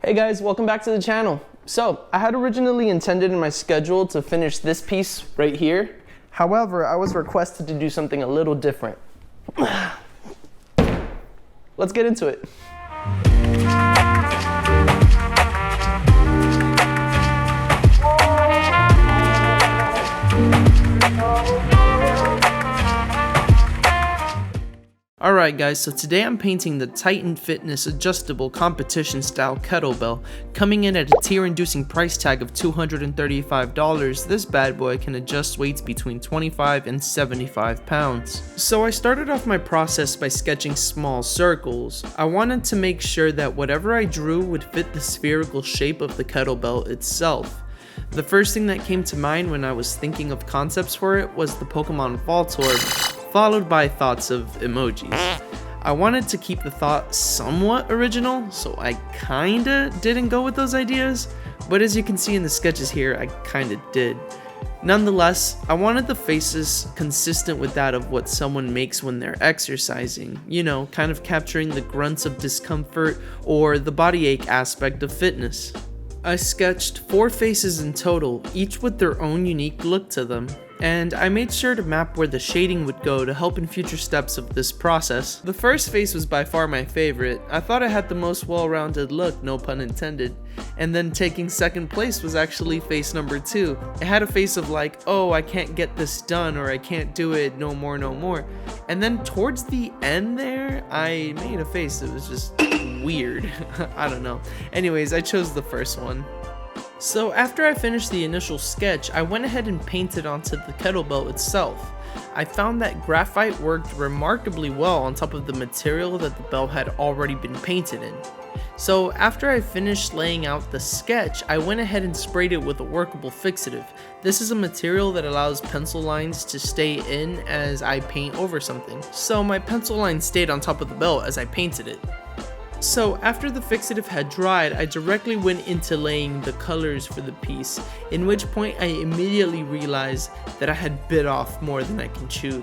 Hey guys, welcome back to the channel. So, I had originally intended in my schedule to finish this piece right here. However, I was requested to do something a little different. Let's get into it. Alright guys, so today I'm painting the Titan Fitness adjustable competition style kettlebell. Coming in at a tear-inducing price tag of $235, this bad boy can adjust weights between 25 and 75 pounds. So I started off my process by sketching small circles. I wanted to make sure that whatever I drew would fit the spherical shape of the kettlebell itself. The first thing that came to mind when I was thinking of concepts for it was the Pokemon Voltorb, followed by thoughts of emojis. I wanted to keep the thought somewhat original, so I kinda didn't go with those ideas, but as you can see in the sketches here, I kinda did. Nonetheless, I wanted the faces consistent with that of what someone makes when they're exercising, you know, kind of capturing the grunts of discomfort or the body ache aspect of fitness. I sketched 4 faces in total, each with their own unique look to them, and I made sure to map where the shading would go to help in future steps of this process. The first face was by far my favorite. I thought it had the most well-rounded look, no pun intended. And then taking second place was actually face number 2. It had a face of like, oh, I can't get this done, or I can't do it, no more, no more. And then towards the end there, I made a face that was just weird. I don't know. Anyways, I chose the first one. So after I finished the initial sketch, I went ahead and painted onto the kettlebell itself. I found that graphite worked remarkably well on top of the material that the bell had already been painted in. So after I finished laying out the sketch, I went ahead and sprayed it with a workable fixative. This is a material that allows pencil lines to stay in as I paint over something. So my pencil line stayed on top of the bell as I painted it. So after the fixative had dried, I directly went into laying the colors for the piece, in which point I immediately realized that I had bit off more than I can chew.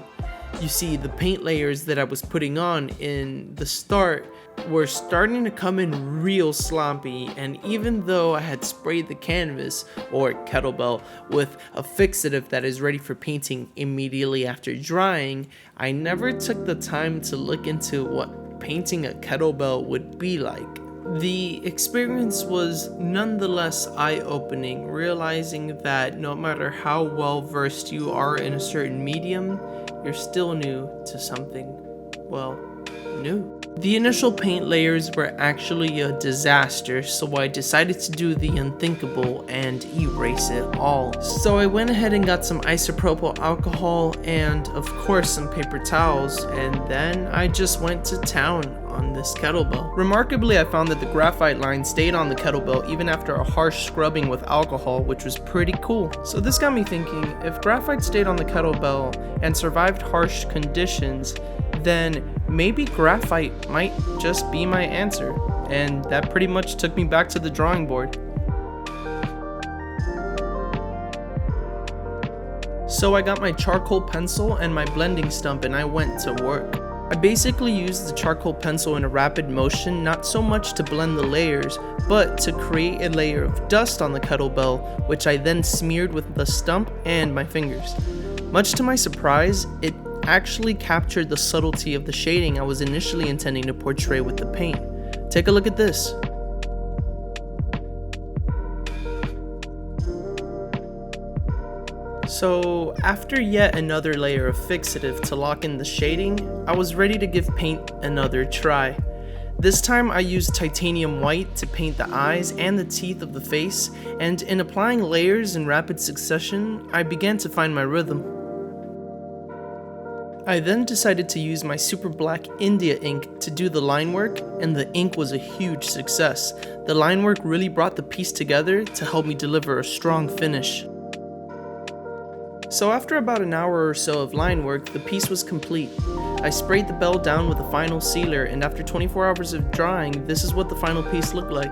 You see, the paint layers that I was putting on in the start were starting to come in real sloppy, and even though I had sprayed the canvas, or kettlebell, with a fixative that is ready for painting immediately after drying, I never took the time to look into what painting a kettlebell would be like. The experience was nonetheless eye-opening, realizing that no matter how well versed you are in a certain medium, you're still new to something, well, new. The initial paint layers were actually a disaster, so I decided to do the unthinkable and erase it all. So I went ahead and got some isopropyl alcohol and of course some paper towels, and then I just went to town on this kettlebell. Remarkably, I found that the graphite line stayed on the kettlebell even after a harsh scrubbing with alcohol, which was pretty cool. So this got me thinking, if graphite stayed on the kettlebell and survived harsh conditions, then maybe graphite might just be my answer. And that pretty much took me back to the drawing board. So I got my charcoal pencil and my blending stump and I went to work. I basically used the charcoal pencil in a rapid motion, not so much to blend the layers, but to create a layer of dust on the kettlebell, which I then smeared with the stump and my fingers. Much to my surprise, it actually captured the subtlety of the shading I was initially intending to portray with the paint. Take a look at this. So after yet another layer of fixative to lock in the shading, I was ready to give paint another try. This time I used titanium white to paint the eyes and the teeth of the face, and in applying layers in rapid succession, I began to find my rhythm. I then decided to use my super black India ink to do the line work, and the ink was a huge success. The line work really brought the piece together to help me deliver a strong finish. So after about an hour or so of line work, the piece was complete. I sprayed the bell down with a final sealer, and after 24 hours of drying, this is what the final piece looked like.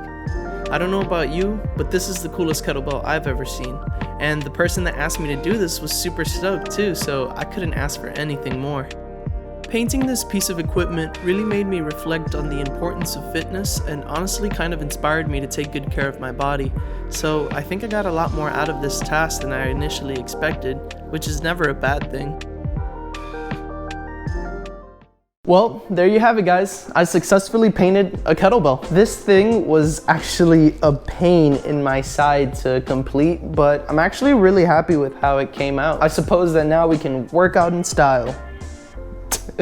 I don't know about you, but this is the coolest kettlebell I've ever seen. And the person that asked me to do this was super stoked too, so I couldn't ask for anything more. Painting this piece of equipment really made me reflect on the importance of fitness and honestly kind of inspired me to take good care of my body. So I think I got a lot more out of this task than I initially expected, which is never a bad thing. Well, there you have it, guys. I successfully painted a kettlebell. This thing was actually a pain in my side to complete, but I'm actually really happy with how it came out. I suppose that now we can work out in style.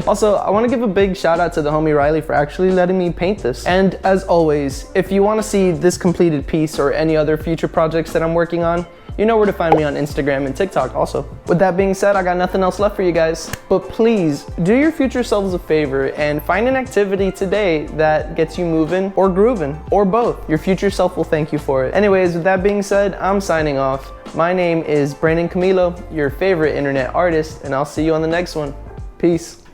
Also, I want to give a big shout out to the homie Riley for actually letting me paint this. And as always, if you want to see this completed piece or any other future projects that I'm working on, you know where to find me on Instagram and TikTok also. With that being said, I got nothing else left for you guys. But please, do your future selves a favor and find an activity today that gets you moving or grooving, or both. Your future self will thank you for it. Anyways, with that being said, I'm signing off. My name is Brandon Camilo, your favorite internet artist, and I'll see you on the next one. Peace.